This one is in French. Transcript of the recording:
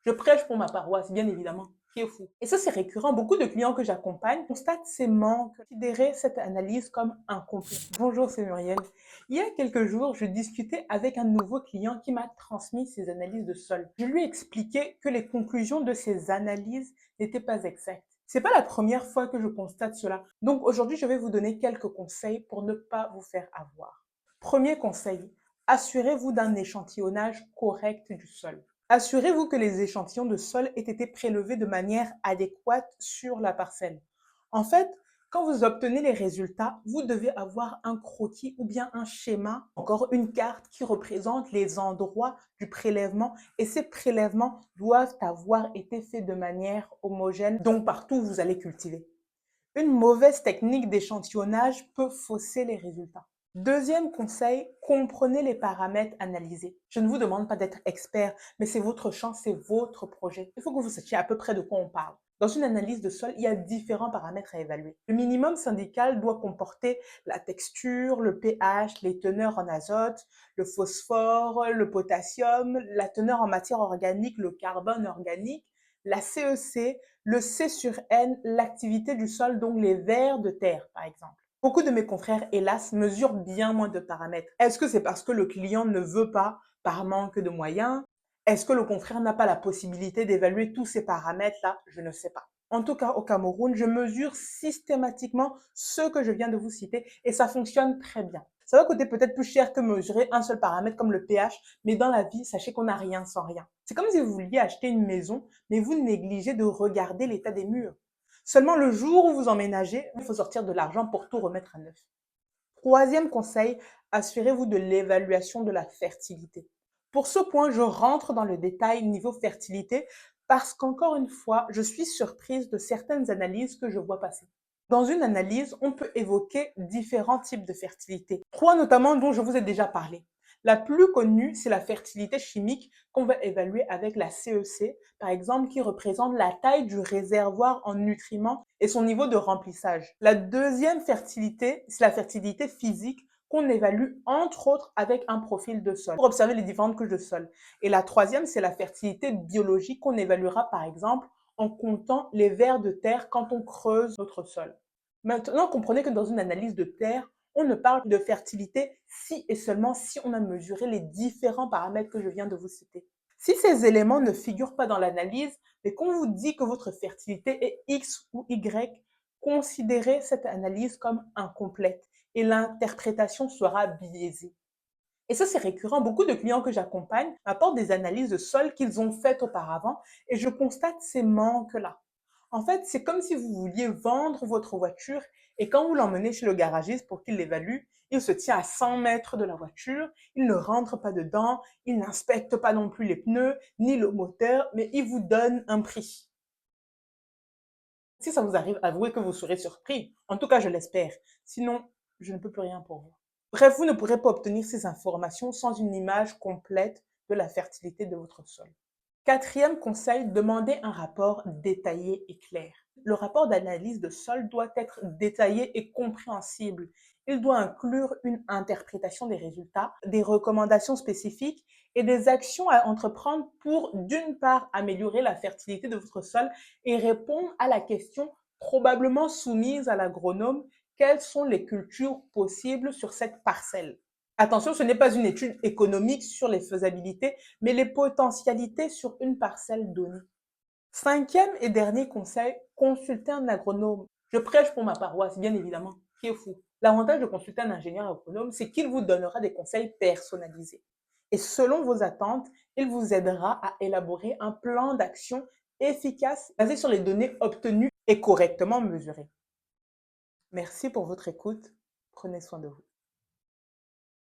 Je prêche pour ma paroisse, bien évidemment, qui est fou. Et ça, c'est récurrent. Beaucoup de clients que j'accompagne constatent ces manques, considérer cette analyse comme incomplète. Bonjour, c'est Muriel. Il y a quelques jours, je discutais avec un nouveau client qui m'a transmis ses analyses de sol. Je lui ai expliqué que les conclusions de ces analyses n'étaient pas exactes. C'est pas la première fois que je constate cela. Donc aujourd'hui, je vais vous donner quelques conseils pour ne pas vous faire avoir. Premier conseil, assurez-vous d'un échantillonnage correct du sol. Assurez-vous que les échantillons de sol aient été prélevés de manière adéquate sur la parcelle. En fait, quand vous obtenez les résultats, vous devez avoir un croquis ou bien un schéma, encore une carte qui représente les endroits du prélèvement et ces prélèvements doivent avoir été faits de manière homogène, donc partout où vous allez cultiver. Une mauvaise technique d'échantillonnage peut fausser les résultats. Deuxième conseil, comprenez les paramètres analysés. Je ne vous demande pas d'être expert, mais c'est votre champ, c'est votre projet. Il faut que vous sachiez à peu près de quoi on parle. Dans une analyse de sol, il y a différents paramètres à évaluer. Le minimum syndical doit comporter la texture, le pH, les teneurs en azote, le phosphore, le potassium, la teneur en matière organique, le carbone organique, la CEC, le C sur N, l'activité du sol, donc les vers de terre, par exemple. Beaucoup de mes confrères, hélas, mesurent bien moins de paramètres. Est-ce que c'est parce que le client ne veut pas, par manque de moyens? Est-ce que le confrère n'a pas la possibilité d'évaluer tous ces paramètres-là? Je ne sais pas. En tout cas, au Cameroun, je mesure systématiquement ce que je viens de vous citer et ça fonctionne très bien. Ça va coûter peut-être plus cher que mesurer un seul paramètre comme le pH, mais dans la vie, sachez qu'on n'a rien sans rien. C'est comme si vous vouliez acheter une maison, mais vous négligez de regarder l'état des murs. Seulement le jour où vous emménagez, il faut sortir de l'argent pour tout remettre à neuf. Troisième conseil, assurez-vous de l'évaluation de la fertilité. Pour ce point, je rentre dans le détail niveau fertilité parce qu'encore une fois, je suis surprise de certaines analyses que je vois passer. Dans une analyse, on peut évoquer différents types de fertilité. Trois notamment dont je vous ai déjà parlé. La plus connue, c'est la fertilité chimique qu'on va évaluer avec la CEC, par exemple, qui représente la taille du réservoir en nutriments et son niveau de remplissage. La deuxième fertilité, c'est la fertilité physique qu'on évalue entre autres avec un profil de sol pour observer les différentes couches de sol. Et la troisième, c'est la fertilité biologique qu'on évaluera par exemple en comptant les vers de terre quand on creuse notre sol. Maintenant, comprenez que dans une analyse de terre, on ne parle de fertilité si et seulement si on a mesuré les différents paramètres que je viens de vous citer. Si ces éléments ne figurent pas dans l'analyse, mais qu'on vous dit que votre fertilité est X ou Y, considérez cette analyse comme incomplète et l'interprétation sera biaisée. Et ça, c'est récurrent. Beaucoup de clients que j'accompagne m'apportent des analyses de sol qu'ils ont faites auparavant et je constate ces manques-là. En fait, c'est comme si vous vouliez vendre votre voiture et quand vous l'emmenez chez le garagiste pour qu'il l'évalue, il se tient à 100 mètres de la voiture, il ne rentre pas dedans, il n'inspecte pas non plus les pneus, ni le moteur, mais il vous donne un prix. Si ça vous arrive, avouez que vous serez surpris. En tout cas, je l'espère. Sinon, je ne peux plus rien pour vous. Bref, vous ne pourrez pas obtenir ces informations sans une image complète de la fertilité de votre sol. Quatrième conseil, demandez un rapport détaillé et clair. Le rapport d'analyse de sol doit être détaillé et compréhensible. Il doit inclure une interprétation des résultats, des recommandations spécifiques et des actions à entreprendre pour, d'une part, améliorer la fertilité de votre sol et répondre à la question probablement soumise à l'agronome, quelles sont les cultures possibles sur cette parcelle? Attention, ce n'est pas une étude économique sur les faisabilités, mais les potentialités sur une parcelle donnée. Cinquième et dernier conseil, consultez un agronome. Je prêche pour ma paroisse, bien évidemment, qui est fou. L'avantage de consulter un ingénieur agronome, c'est qu'il vous donnera des conseils personnalisés. Et selon vos attentes, il vous aidera à élaborer un plan d'action efficace basé sur les données obtenues et correctement mesurées. Merci pour votre écoute. Prenez soin de vous.